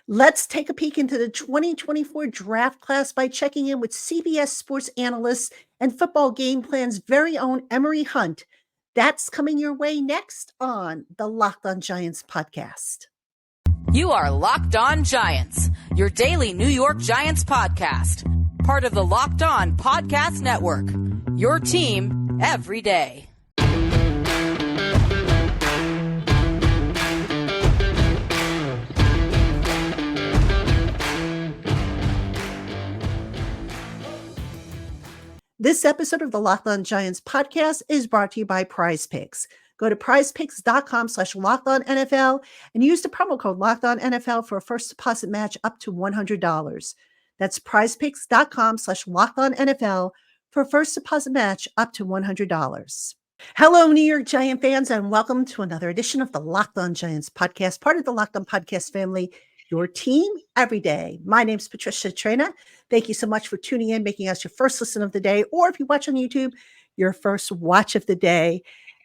Let's take a peek into the 2024 draft class by checking in with CBS sports analyst and football game plan's very own Emory Hunt. That's coming your way next on the Locked On Giants podcast. You are Locked On Giants, your daily New York Giants podcast, part of the Locked On Podcast Network, your team every day. This episode of the Locked On Giants podcast is brought to you by Prize Picks. Go to prizepicks.com/LockedOnNFL and use the promo code LockedOnNFL for a first deposit match up to $100. That's prizepicks.com/LockedOnNFL for a first deposit match up to $100. Hello, New York Giant fans, and welcome to another edition of the Locked On Giants podcast, part of the Locked On Podcast family, your team every day. My name's Patricia Traina. Thank you so much for tuning in, making us your first listen of the day, or if you watch on YouTube, your first watch of the day.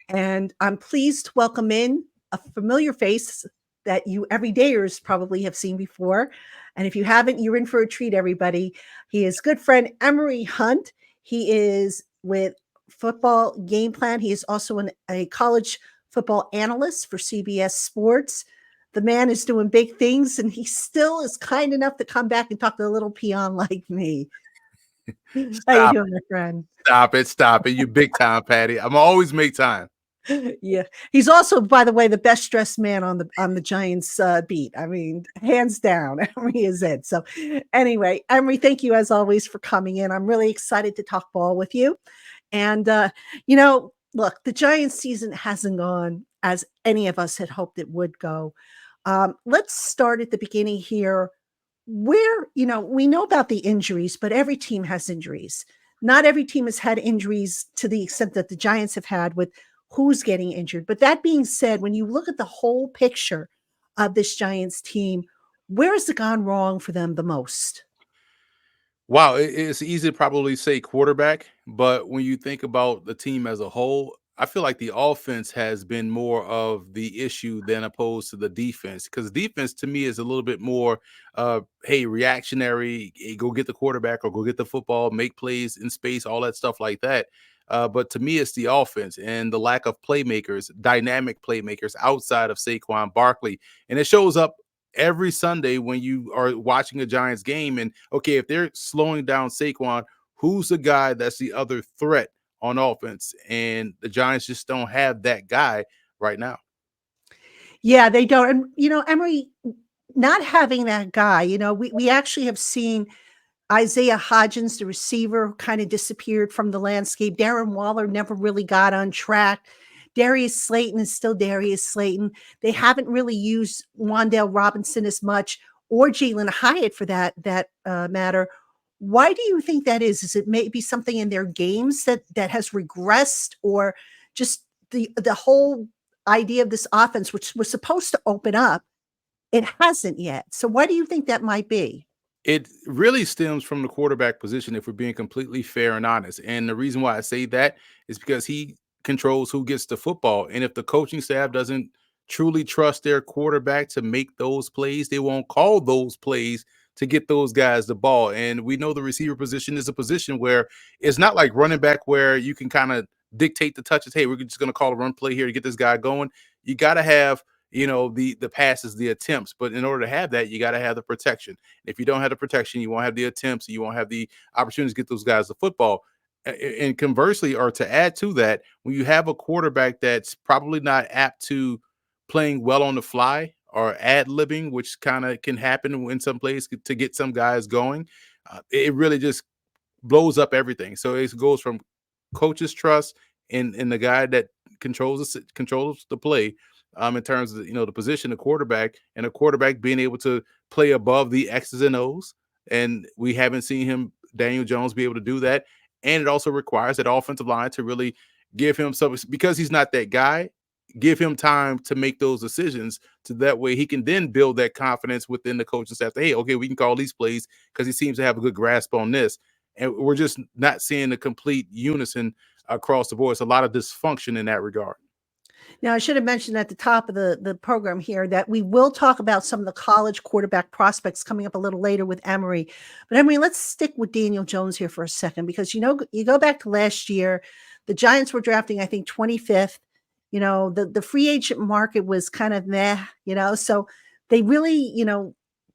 And I'm pleased to welcome in a familiar face that you everydayers probably have seen before. And if you haven't, you're in for a treat, everybody. He is good friend Emory Hunt. He is with Football Gameplan. He is also a college football analyst for CBS Sports. The man is doing big things, and he still is kind enough to come back and talk to a little peon like me. How you doing, my friend? Stop it. You big time, Patty. I'm always make time. Yeah. He's also, by the way, the best dressed man on the Giants beat. I mean, hands down, Emory is it. So anyway, Emory, thank you as always for coming in. I'm really excited to talk ball with you. And, look, the Giants season hasn't gone as any of us had hoped it would go. Let's start at the beginning here where, we know about the injuries, but every team has injuries. Not every team has had injuries to the extent that the Giants have had with who's getting injured. But that being said, when you look at the whole picture of this Giants team, where has it gone wrong for them the most? Wow, it's easy to probably say quarterback, but when you think about the team as a whole, I feel like the offense has been more of the issue than opposed to the defense. Because defense to me is a little bit more, hey, reactionary, hey, go get the quarterback or go get the football, make plays in space, all that stuff like that. But to me, it's the offense and the lack of playmakers, dynamic playmakers outside of Saquon Barkley. And it shows up every Sunday when you are watching a Giants game. And okay, if they're slowing down Saquon, who's the guy that's the other threat on offense? And the Giants just don't have that guy right now. Yeah, they don't. And, Emory, not having that guy, we actually have seen Isaiah Hodgins, the receiver, kind of disappeared from the landscape. Darren Waller never really got on track. Darius Slayton is still Darius Slayton. They haven't really used Wan'Dale Robinson as much, or Jalen Hyatt for that matter. Why do you think that is? Is it maybe something in their games that has regressed, or just the whole idea of this offense, which was supposed to open up, it hasn't yet? So why do you think that might be? It really stems from the quarterback position, if we're being completely fair and honest. And the reason why I say that is because he controls who gets the football. And if the coaching staff doesn't truly trust their quarterback to make those plays, they won't call those plays to get those guys the ball. And we know the receiver position is a position where it's not like running back where you can kind of dictate the touches. Hey, we're just going to call a run play here to get this guy going. You got to have the passes, the attempts. But in order to have that, you got to have the protection. If you don't have the protection, you won't have the attempts. You won't have the opportunity to get those guys the football. And conversely, or to add to that, when you have a quarterback that's probably not apt to playing well on the fly or ad-libbing, which kind of can happen in some plays to get some guys going, it really just blows up everything. So it goes from coach's trust in the guy that controls the play, in terms of the position of quarterback, and a quarterback being able to play above the X's and O's. And we haven't seen him, Daniel Jones, be able to do that. And it also requires that offensive line to really give him some, because he's not that guy, give him time to make those decisions, to that way he can then build that confidence within the coaching staff. Hey, okay, we can call these plays because he seems to have a good grasp on this. And we're just not seeing a complete unison across the board. It's a lot of dysfunction in that regard. Now, I should have mentioned at the top of the program here that we will talk about some of the college quarterback prospects coming up a little later with Emory. But Emory, let's stick with Daniel Jones here for a second, because, you go back to last year, the Giants were drafting, I think, 25th. The free agent market was kind of meh, so they really,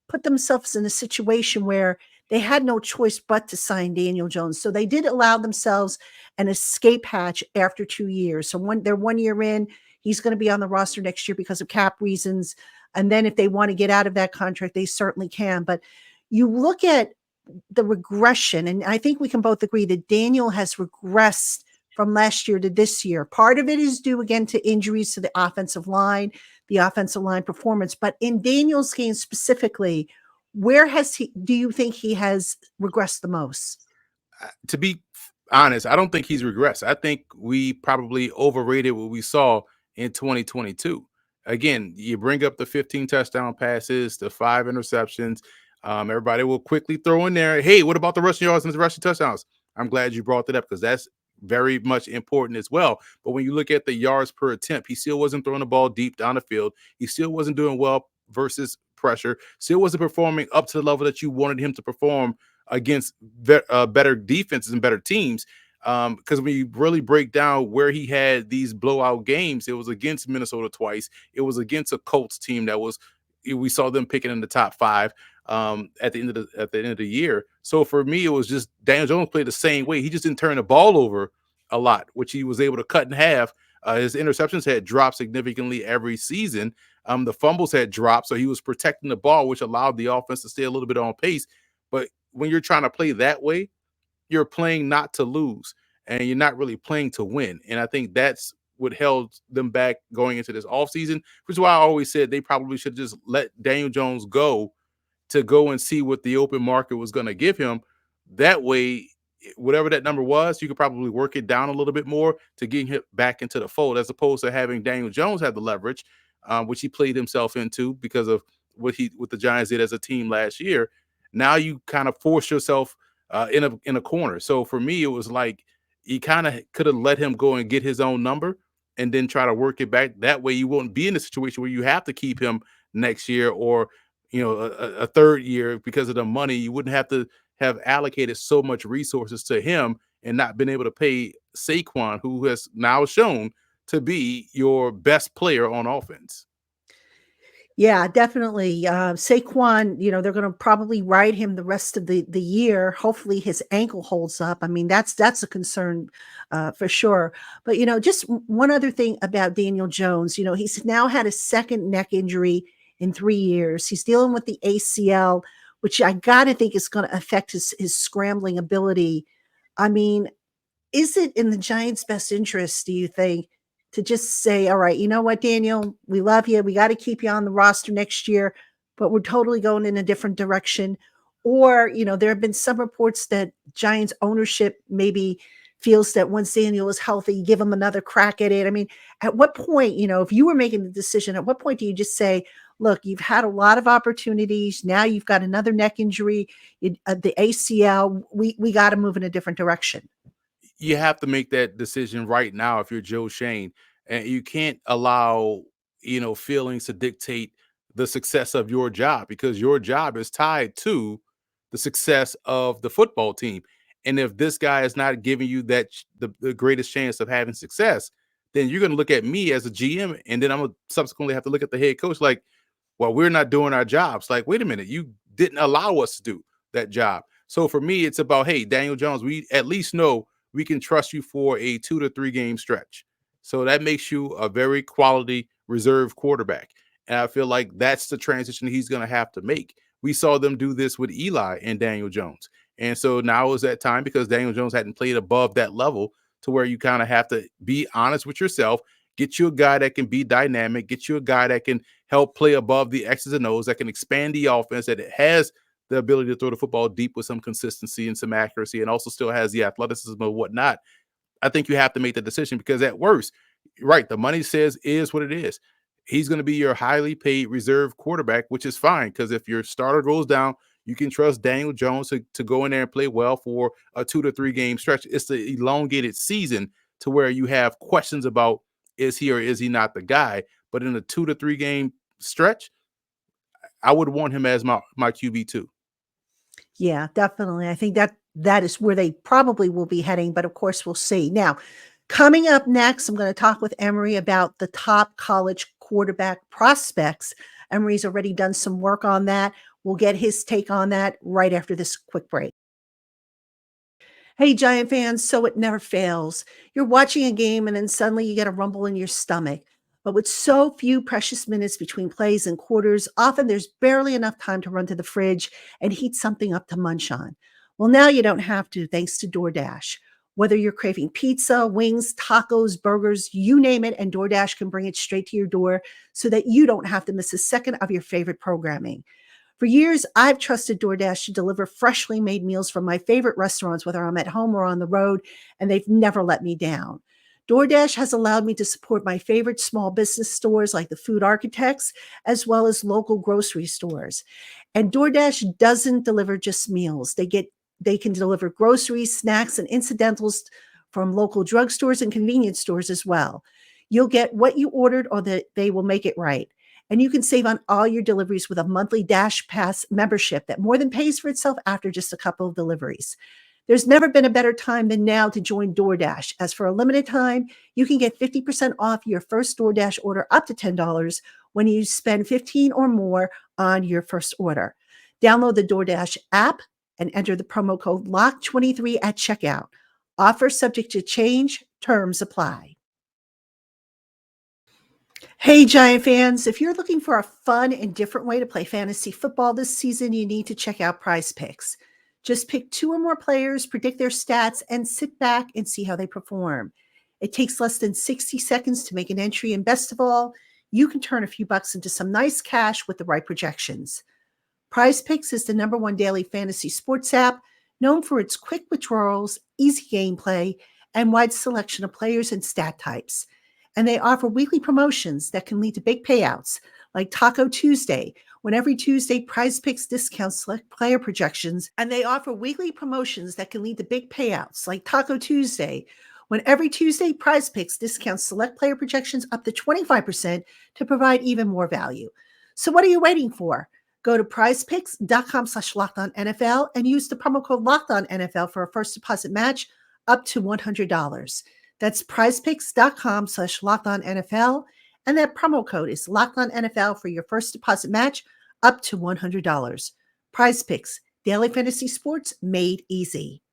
put themselves in a situation where they had no choice but to sign Daniel Jones. So they did allow themselves an escape hatch after 2 years. So they're 1 year in. He's going to be on the roster next year because of cap reasons. And then if they want to get out of that contract, they certainly can. But you look at the regression, and I think we can both agree that Daniel has regressed from last year to this year. Part of it is due again to injuries to the offensive line performance. But in Daniel's game specifically, where do you think he has regressed the most? To be honest, I don't think he's regressed. I think we probably overrated what we saw in 2022. Again, you bring up the 15 touchdown passes, the 5 interceptions. Everybody will quickly throw in there, hey, what about the rushing yards and the rushing touchdowns? I'm glad you brought that up, because that's very much important as well. But when you look at the yards per attempt, he still wasn't throwing the ball deep down the field. He still wasn't doing well versus pressure, still wasn't performing up to the level that you wanted him to perform against better defenses and better teams. Because when you really break down where he had these blowout games, it was against Minnesota twice. It was against a Colts team that we saw them picking in the top 5 at the end of the year. So for me, it was just Daniel Jones played the same way. He just didn't turn the ball over a lot, which he was able to cut in half. His interceptions had dropped significantly every season. The fumbles had dropped, so he was protecting the ball, which allowed the offense to stay a little bit on pace. But when you're trying to play that way, you're playing not to lose, and you're not really playing to win. And I think that's what held them back going into this offseason, which is why I always said they probably should just let Daniel Jones go and see what the open market was going to give him. That way, whatever that number was, you could probably work it down a little bit more to get him back into the fold, as opposed to having Daniel Jones have the leverage, which he played himself into because of what the Giants did as a team last year. Now you kind of force yourself in a corner. So for me, it was like you kind of could have let him go and get his own number and then try to work it back. That way you won't be in a situation where you have to keep him next year, or a third year, because of the money. You wouldn't have to have allocated so much resources to him and not been able to pay Saquon, who has now shown to be your best player on offense. Yeah, definitely. Saquon, they're going to probably ride him the rest of the year. Hopefully his ankle holds up. I mean, that's a concern for sure. But, just one other thing about Daniel Jones, he's now had a second neck injury in 3 years. He's dealing with the ACL, which I got to think is going to affect his scrambling ability. I mean, is it in the Giants' best interest, do you think, to just say, all right, you know what, Daniel, we love you. We got to keep you on the roster next year, but we're totally going in a different direction? Or, there have been some reports that Giants ownership maybe feels that once Daniel is healthy, give him another crack at it. I mean, at what point, if you were making the decision, at what point do you just say, look, you've had a lot of opportunities. Now you've got another neck injury, the ACL. We got to move in a different direction. You have to make that decision right now if you're Joe Shane, and you can't allow feelings to dictate the success of your job, because your job is tied to the success of the football team. And if this guy is not giving you the greatest chance of having success, then you're going to look at me as a GM, and then I'm going to subsequently have to look at the head coach like, well, we're not doing our jobs. Like, wait a minute, you didn't allow us to do that job. So for me, it's about, hey, Daniel Jones, we at least know we can trust you for a 2 to 3 game stretch. So that makes you a very quality reserve quarterback. And I feel like that's the transition he's going to have to make. We saw them do this with Eli and Daniel Jones. And so now is that time, because Daniel Jones hadn't played above that level, to where you kind of have to be honest with yourself, get you a guy that can be dynamic, get you a guy that can help play above the X's and O's, that can expand the offense, that it has the ability to throw the football deep with some consistency and some accuracy, and also still has the athleticism and whatnot. I think you have to make the decision, because at worst, right, the money says is what it is. He's going to be your highly paid reserve quarterback, which is fine, because if your starter goes down, you can trust Daniel Jones to go in there and play well for a 2 to 3 game stretch. It's the elongated season to where you have questions about is he or is he not the guy? But in a 2 to 3 game stretch, I would want him as my QB2. Yeah, definitely. I think that is where they probably will be heading, but of course we'll see. Now, coming up next, I'm going to talk with Emory about the top college quarterback prospects. Emory's already done some work on that. We'll get his take on that right after this quick break. Hey, Giant fans, so it never fails. You're watching a game and then suddenly you get a rumble in your stomach. But with so few precious minutes between plays and quarters, often there's barely enough time to run to the fridge and heat something up to munch on. Well, now you don't have to, thanks to DoorDash. Whether you're craving pizza, wings, tacos, burgers, you name it, and DoorDash can bring it straight to your door so that you don't have to miss a second of your favorite programming. For years, I've trusted DoorDash to deliver freshly made meals from my favorite restaurants, whether I'm at home or on the road, and they've never let me down. DoorDash has allowed me to support my favorite small business stores like the Food Architects, as well as local grocery stores. And DoorDash doesn't deliver just meals. They can deliver groceries, snacks, and incidentals from local drugstores and convenience stores as well. You'll get what you ordered, or they will make it right. And you can save on all your deliveries with a monthly Dash Pass membership that more than pays for itself after just a couple of deliveries. There's never been a better time than now to join DoorDash, as for a limited time, you can get 50% off your first DoorDash order up to $10 when you spend 15 or more on your first order. Download the DoorDash app and enter the promo code LOCK23 at checkout. Offer subject to change, terms apply. Hey, Giant fans, if you're looking for a fun and different way to play fantasy football this season, you need to check out Prize Picks. Just pick 2 or more players, predict their stats, and sit back and see how they perform. It takes less than 60 seconds to make an entry, and best of all, you can turn a few bucks into some nice cash with the right projections. Prize Picks is the #1 daily fantasy sports app, known for its quick withdrawals, easy gameplay, and wide selection of players and stat types. And they offer weekly promotions that can lead to big payouts, like Taco Tuesday, when every Tuesday Prize Picks discounts select player projections. And they offer weekly promotions that can lead to big payouts, like Taco Tuesday, when every Tuesday Prize Picks discounts select player projections up to 25% to provide even more value. So what are you waiting for? Go to prizepicks.com/LockedOnNFL and use the promo code LockedOnNFL for a first deposit match up to $100. That's prizepicks.com/LockedOnNFL, and that promo code is LockedOnNFL for your first deposit match up to $100. Prize Picks, daily fantasy sports made easy.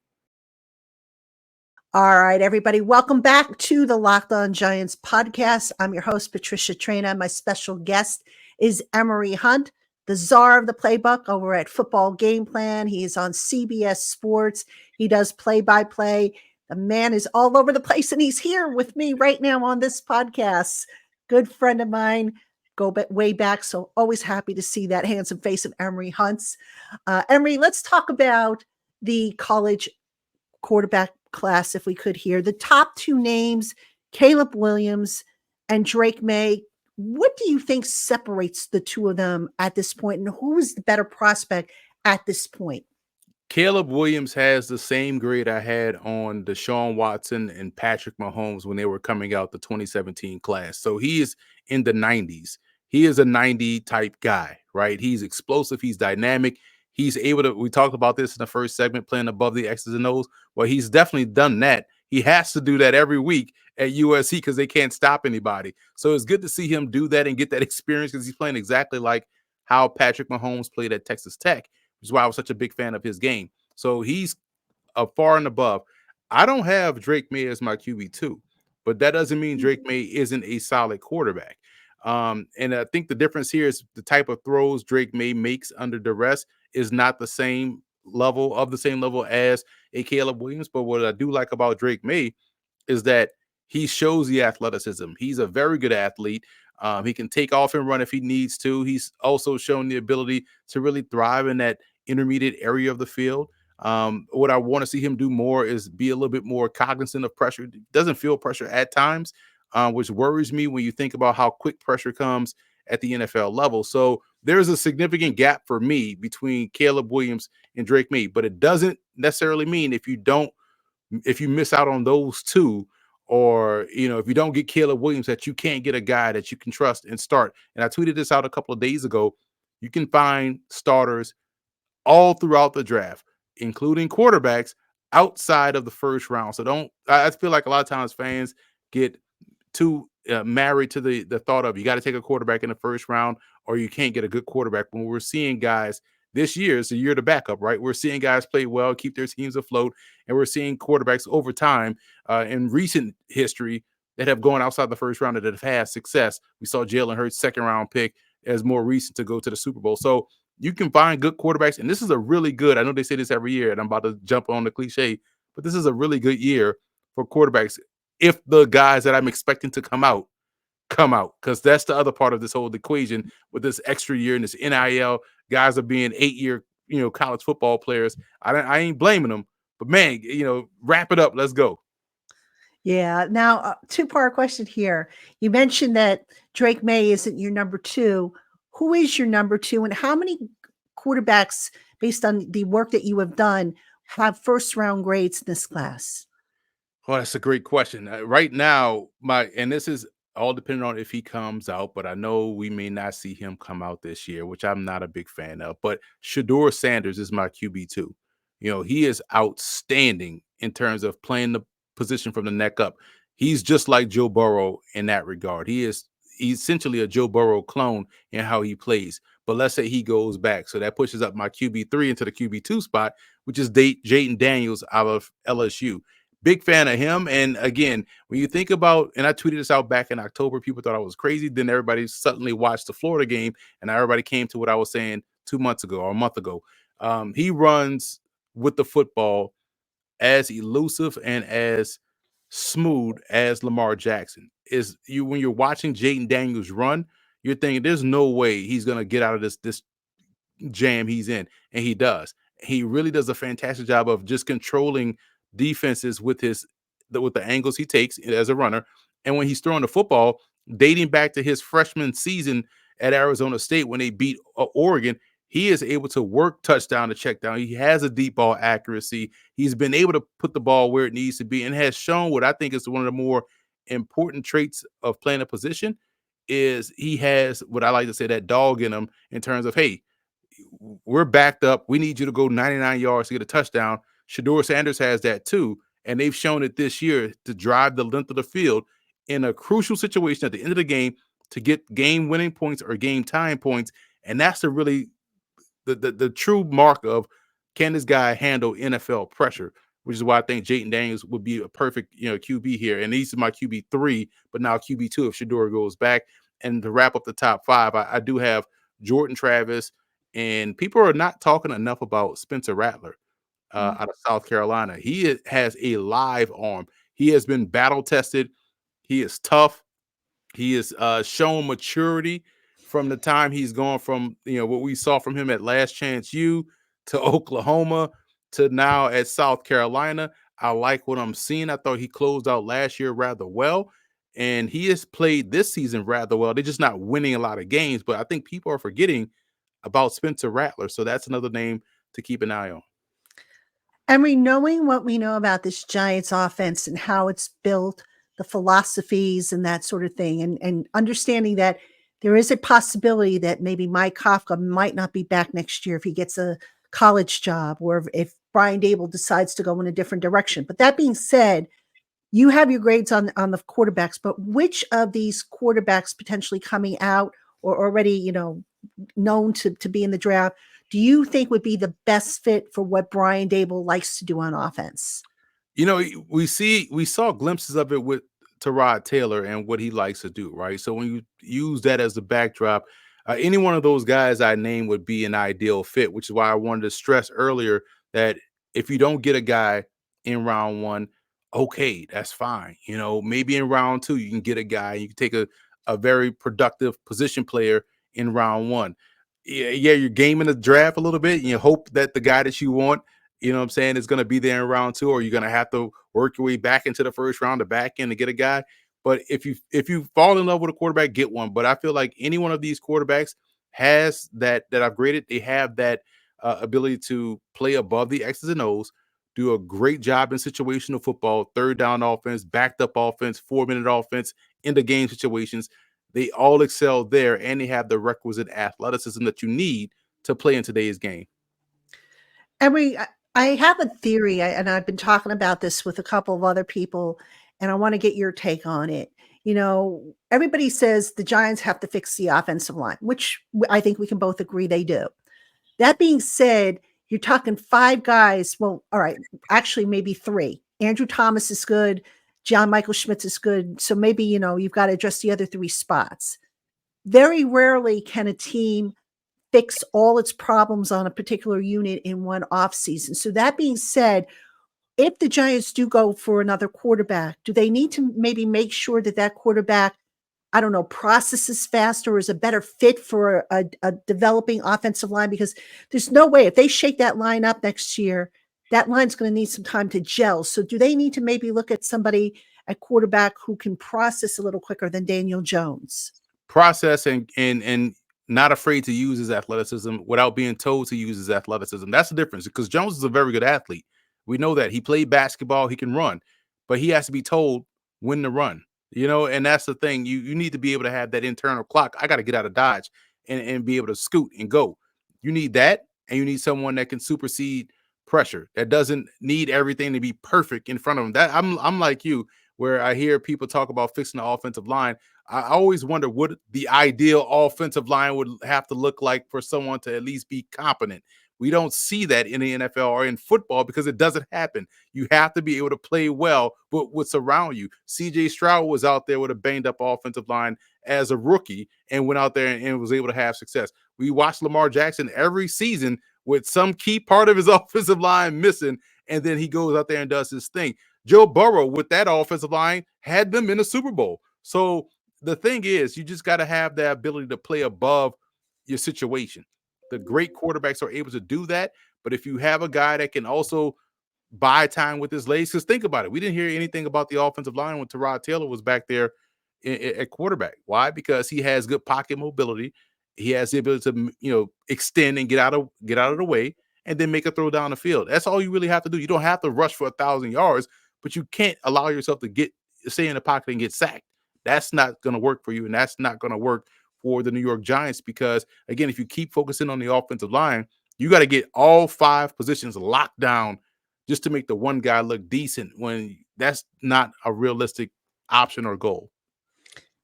All right, everybody, welcome back to the Locked On Giants podcast. I'm your host, Patricia Traina. My special guest is Emory Hunt, the czar of the playbook over at Football Gameplan. He is on CBS Sports. He does play-by-play. The man is all over the place, and he's here with me right now on this podcast. Good friend of mine, go way back, so always happy to see that handsome face of Emory Hunt. Emory, let's talk about the college quarterback class, if we could here. The top 2 names, Caleb Williams and Drake May. What do you think separates the 2 of them at this point, and who is the better prospect at this point? Caleb Williams has the same grade I had on Deshaun Watson and Patrick Mahomes when they were coming out the 2017 class. So he is in the 90s. He is a 90 type guy, right? He's explosive. He's dynamic. He's able to, we talked about this in the first segment, playing above the X's and O's. Well, he's definitely done that. He has to do that every week at USC because they can't stop anybody. So it's good to see him do that and get that experience because he's playing exactly like how Patrick Mahomes played at Texas Tech, which is why I was such a big fan of his game. So he's far and above. I don't have Drake May as my QB2, but that doesn't mean Drake May isn't a solid quarterback. And I think the difference here is the type of throws Drake May makes under duress is not the same level as a Caleb Williams. But what I do like about Drake May is that he shows the athleticism. He's a very good athlete. He can take off and run if he needs to. He's also shown the ability to really thrive in that intermediate area of the field. What I want to see him do more is be a little bit more cognizant of pressure. Doesn't feel pressure at times, which worries me when you think about how quick pressure comes at the NFL level. So there's a significant gap for me between Caleb Williams and Drake May, but it doesn't necessarily mean if you miss out on those 2 or, if you don't get Caleb Williams, that you can't get a guy that you can trust and start. And I tweeted this out a couple of days ago. You can find starters all throughout the draft, including quarterbacks outside of the first round. So I feel like a lot of times fans get too married to the thought of you got to take a quarterback in the first round or you can't get a good quarterback. When we're seeing guys this year is the year to backup, right? We're seeing guys play well, keep their teams afloat, and we're seeing quarterbacks over time in recent history that have gone outside the first round that have had success. We saw Jalen Hurts' second round pick as more recent to go to the Super Bowl. So you can find good quarterbacks, and this is a really good, I know they say this every year, and I'm about to jump on the cliche, but this is a really good year for quarterbacks if the guys that I'm expecting to come out, because that's the other part of this whole equation with this extra year and this NIL. Guys are being 8-year, college football players. I ain't blaming them, but man, wrap it up. Let's go. Yeah. Now, two-part question here. You mentioned that Drake May isn't your number 2. Who is your number 2, and how many quarterbacks, based on the work that you have done, have first-round grades in this class? Well, that's a great question. Right now, and this is all depending on if he comes out, but I know we may not see him come out this year, which I'm not a big fan of. But Shedeur Sanders is my QB2. He is outstanding in terms of playing the position from the neck up. He's just like Joe Burrow in that regard. He's essentially a Joe Burrow clone in how he plays. But let's say he goes back. So that pushes up my QB3 into the QB2 spot, which is Jayden Daniels out of LSU. Big fan of him. And again, when you think about, and I tweeted this out back in October, people thought I was crazy. Then everybody suddenly watched the Florida game, and everybody came to what I was saying 2 months ago or a month ago. He runs with the football as elusive and as smooth as Lamar Jackson. When you're watching Jayden Daniels run, you're thinking there's no way he's gonna get out of this jam he's in, and he does. He really does a fantastic job of just controlling defenses with the angles he takes as a runner. And when he's throwing the football, dating back to his freshman season at Arizona State when they beat Oregon, he is able to work touchdown to check down. He has a deep ball accuracy. He's been able to put the ball where it needs to be and has shown what I think is one of the more important traits of playing a position is he has what I like to say, that dog in him in terms of, hey, we're backed up. We need you to go 99 yards to get a touchdown. Shedeur Sanders has that too. And they've shown it this year to drive the length of the field in a crucial situation at the end of the game to get game winning points or game time points. And that's the true mark of, can this guy handle NFL pressure, which is why I think Jayden Daniels would be a perfect, QB here. And he's my QB3, but now QB2 if Shedeur goes back. And to wrap up the top 5, I do have Jordan Travis, and people are not talking enough about Spencer Rattler out of South Carolina. He has a live arm. He has been battle tested. He is tough. He has shown maturity from the time he's gone from, what we saw from him at Last Chance U to Oklahoma to now at South Carolina. I like what I'm seeing. I thought he closed out last year rather well, and he has played this season rather well. They're just not winning a lot of games, but I think people are forgetting about Spencer Rattler. So that's another name to keep an eye on. Emory, knowing what we know about this Giants offense and how it's built, the philosophies and that sort of thing, and understanding that there is a possibility that maybe Mike Kafka might not be back next year if he gets a college job or if Brian Dable decides to go in a different direction. But that being said, you have your grades on the quarterbacks, but which of these quarterbacks potentially coming out or already, known to be in the draft, do you think would be the best fit for what Brian Dable likes to do on offense? We saw glimpses of it with Tyrod Taylor and what he likes to do, right? So when you use that as the backdrop, any one of those guys I named would be an ideal fit, which is why I wanted to stress earlier that if you don't get a guy in round 1, okay, that's fine. Maybe in round 2, you can get a guy, you can take a very productive position player in round 1. Yeah, you're gaming the draft a little bit, and you hope that the guy that you want, is going to be there in round 2, or you're going to have to work your way back into the first round, the back end to get a guy. But if you fall in love with a quarterback, get one. But I feel like any one of these quarterbacks has that I've graded. They have that ability to play above the X's and O's, do a great job in situational football, third down offense, backed up offense, 4-minute offense, in the game situations. They all excel there, and they have the requisite athleticism that you need to play in today's game. Emory, I have a theory, and I've been talking about this with a couple of other people, and I want to get your take on it. Everybody says the Giants have to fix the offensive line, which I think we can both agree they do. That being said, you're talking 5 guys. Well, all right, actually, maybe 3. Andrew Thomas is good. John Michael Schmitz is good. So maybe, you've got to address the other 3 spots. Very rarely can a team fix all its problems on a particular unit in one offseason. So that being said, if the Giants do go for another quarterback, do they need to maybe make sure that that quarterback, I don't know, processes faster or is a better fit for a developing offensive line? Because there's no way if they shake that line up next year, that line's going to need some time to gel. So do they need to maybe look at somebody at quarterback who can process a little quicker than Daniel Jones? Process and not afraid to use his athleticism without being told to use his athleticism. That's the difference, because Jones is a very good athlete. We know that. He played basketball, he can run, but he has to be told when to run, and that's the thing. You need to be able to have that internal clock. I got to get out of Dodge and be able to scoot and go. You need that, and you need someone that can supersede pressure, that doesn't need everything to be perfect in front of him. That I'm like you, where I hear people talk about fixing the offensive line. I always wonder what the ideal offensive line would have to look like for someone to at least be competent. We don't see that in the NFL or in football because it doesn't happen. You have to be able to play well with what's around you. CJ Stroud was out there with a banged up offensive line as a rookie and went out there and was able to have success. We watched Lamar Jackson every season with some key part of his offensive line missing, and then he goes out there and does his thing. Joe Burrow with that offensive line had them in the Super Bowl. So the thing is, you just got to have the ability to play above your situation. The great quarterbacks are able to do that. But if you have a guy that can also buy time with his legs, because think about it, we didn't hear anything about the offensive line when Tyrod Taylor was back there at quarterback. Why? Because he has good pocket mobility. He has the ability to extend and get out of the way and then make a throw down the field. That's all you really have to do. You don't have to rush for 1,000 yards, but you can't allow yourself to stay in the pocket and get sacked. That's not going to work for you, and that's not going to work for the New York Giants because, again, if you keep focusing on the offensive line, you got to get all 5 positions locked down just to make the one guy look decent when that's not a realistic option or goal.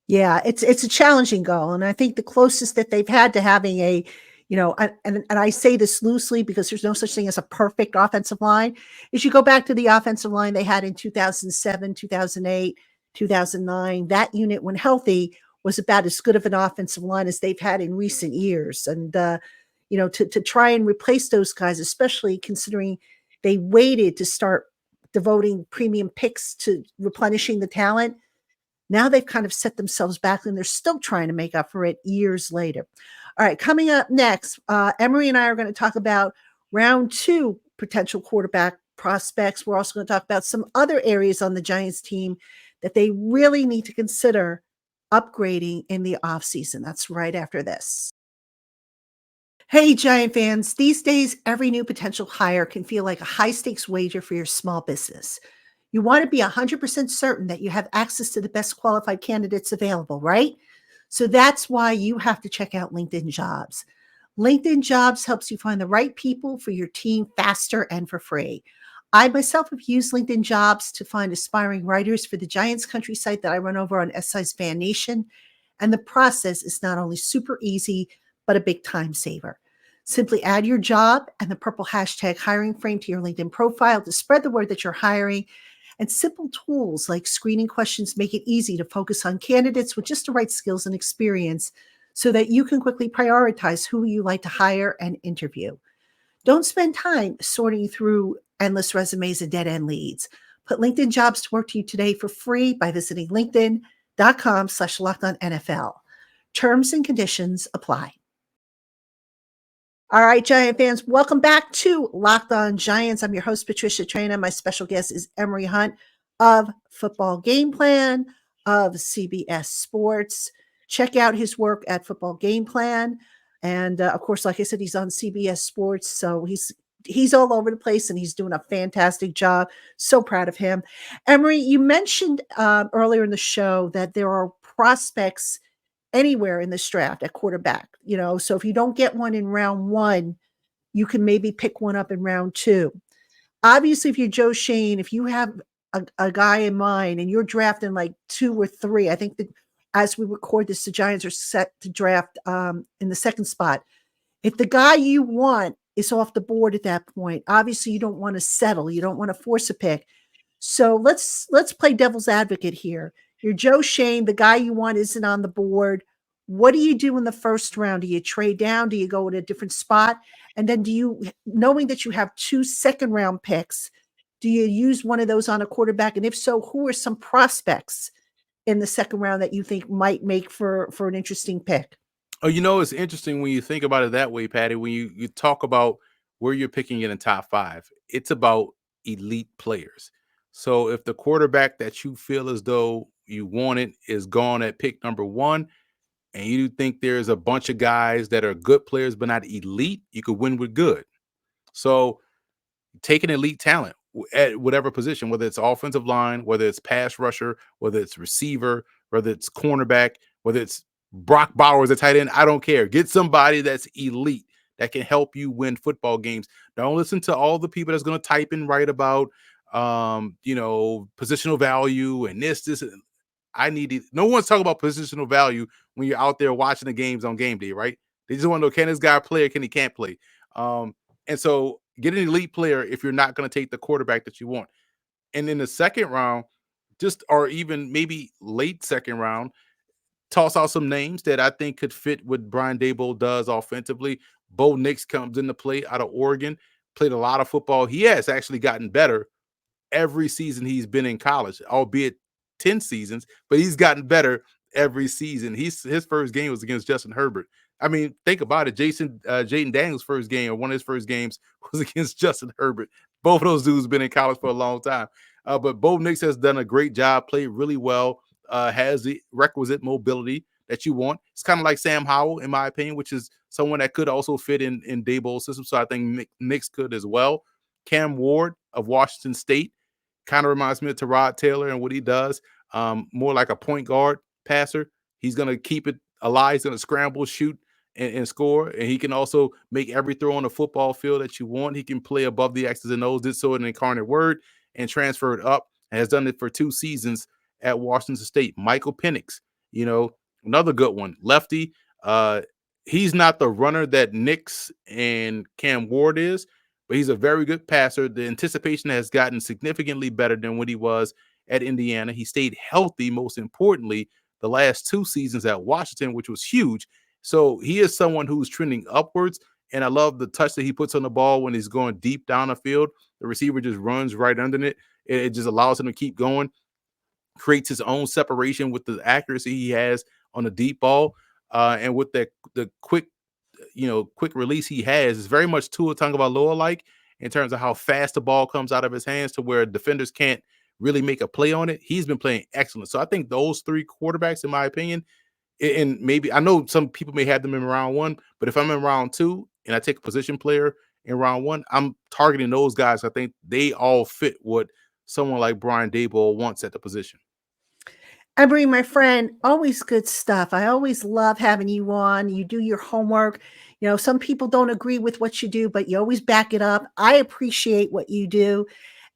Yeah, it's a challenging goal, and I think the closest that they've had to having a, and I say this loosely because there's no such thing as a perfect offensive line, is you go back to the offensive line they had in 2007, 2008, 2009. That unit, when healthy, was about as good of an offensive line as they've had in recent years. And to try and replace those guys, especially considering they waited to start devoting premium picks to replenishing the talent. Now they've kind of set themselves back and they're still trying to make up for it years later. All right, coming up next, Emory and I are going to talk about round 2 potential quarterback prospects. We're also going to talk about some other areas on the Giants team that they really need to consider upgrading in the offseason. That's right after this. Hey, Giant fans, these days, every new potential hire can feel like a high-stakes wager for your small business. You want to be 100% certain that you have access to the best qualified candidates available, right? So that's why you have to check out LinkedIn Jobs. LinkedIn Jobs helps you find the right people for your team faster and for free. I myself have used LinkedIn Jobs to find aspiring writers for the Giants Country site that I run over on SI's Fan Nation. And the process is not only super easy, but a big time saver. Simply add your job and the purple hashtag hiring frame to your LinkedIn profile to spread the word that you're hiring. And simple tools like screening questions make it easy to focus on candidates with just the right skills and experience so that you can quickly prioritize who you like to hire and interview. Don't spend time sorting through endless resumes and dead-end leads. Put LinkedIn Jobs to work to you today for free by visiting linkedin.com/LockedOnNFL. Terms and conditions apply. All right, Giant fans, welcome back to Locked On Giants. I'm your host, Patricia Traina. My special guest is Emory Hunt of Football Gameplan of CBS Sports. Check out his work at Football Gameplan. And of course, like I said, he's on CBS Sports. So he's he's all over the place and he's doing a fantastic job. So proud of him. Emory, you mentioned earlier in the show that there are prospects anywhere in this draft at quarterback. So if you don't get one in round 1, you can maybe pick one up in round 2. Obviously, if you're Joe Shane, if you have a guy in mind and you're drafting like 2 or 3, I think that as we record this, the Giants are set to draft in the 2nd spot. If the guy you want is off the board at that point, obviously you don't want to settle. You don't want to force a pick. So let's play devil's advocate here. You're Joe Shane. The guy you want isn't on the board. What do you do in the first round? Do you trade down? Do you go at a different spot? And then do you, knowing that you have 2 second-round picks, do you use one of those on a quarterback? And if so, who are some prospects in the 2nd round that you think might make for an interesting pick? Oh, it's interesting when you think about it that way, Patty. When you talk about where you're picking in the top 5, it's about elite players. So if the quarterback that you feel as though you want it is gone at pick number 1, and you think there's a bunch of guys that are good players but not elite, you could win with good. So take an elite talent at whatever position, whether it's offensive line, whether it's pass rusher, whether it's receiver, whether it's cornerback, whether it's Brock Bowers, a tight end, I don't care. Get somebody that's elite that can help you win football games. Don't listen to all the people that's going to type and write about, positional value and this. No one's talking about positional value when you're out there watching the games on game day, right? They just want to know, can this guy play or can he can't play? And so get an elite player if you're not going to take the quarterback that you want. And in the 2nd round, or even maybe late 2nd round, toss out some names that I think could fit what Brian Daboll does offensively. Bo Nix comes into play out of Oregon, played a lot of football. He has actually gotten better every season he's been in college, albeit 10 seasons, but he's gotten better every season. His first game was against Justin Herbert. I mean, think about it. Jaden Daniels' first game, or one of his first games, was against Justin Herbert. Both of those dudes have been in college for a long time. But Bo Nix has done a great job, played really well, has the requisite mobility that you want. It's kind of like Sam Howell, in my opinion, which is someone that could also fit in Daboll's system. So I think Nix could as well. Cam Ward of Washington State kind of reminds me of Tyrod Taylor and what he does. More like a point guard passer. He's going to keep it alive. He's going to scramble, shoot, and score. And he can also make every throw on the football field that you want. He can play above the X's and O's. Did so in Incarnate Word and transferred up and has done it for 2 seasons at Washington State. Michael Penix, another good one. Lefty. He's not the runner that Nix and Cam Ward is, but he's a very good passer. The anticipation has gotten significantly better than what he was at Indiana. He stayed healthy, most importantly, the last 2 seasons at Washington, which was huge. So he is someone who's trending upwards, and I love the touch that he puts on the ball when he's going deep down the field. The receiver just runs right under it. It just allows him to keep going, creates his own separation with the accuracy he has on the deep ball, and with the quick release he has. Is very much Tua Tagovailoa-like in terms of how fast the ball comes out of his hands to where defenders can't really make a play on it. He's been playing excellent. So I think those 3 quarterbacks, in my opinion, and maybe I know some people may have them in round 1, but if I'm in round 2 and I take a position player in round 1, I'm targeting those guys. I think they all fit what someone like Brian Daboll wants at the position. Emory, my friend, always good stuff. I always love having you on. You do your homework. Some people don't agree with what you do, but you always back it up. I appreciate what you do,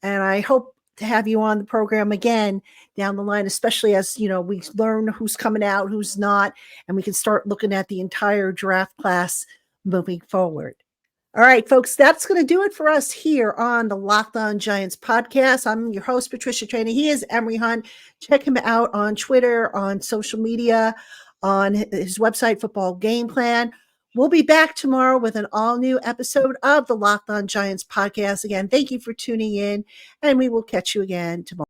and I hope to have you on the program again down the line, especially as, we learn who's coming out, who's not, and we can start looking at the entire draft class moving forward. All right, folks, that's going to do it for us here on the Locked On Giants podcast. I'm your host, Patricia Traina. He is Emory Hunt. Check him out on Twitter, on social media, on his website, Football Gameplan. We'll be back tomorrow with an all-new episode of the Locked On Giants podcast. Again, thank you for tuning in, and we will catch you again tomorrow.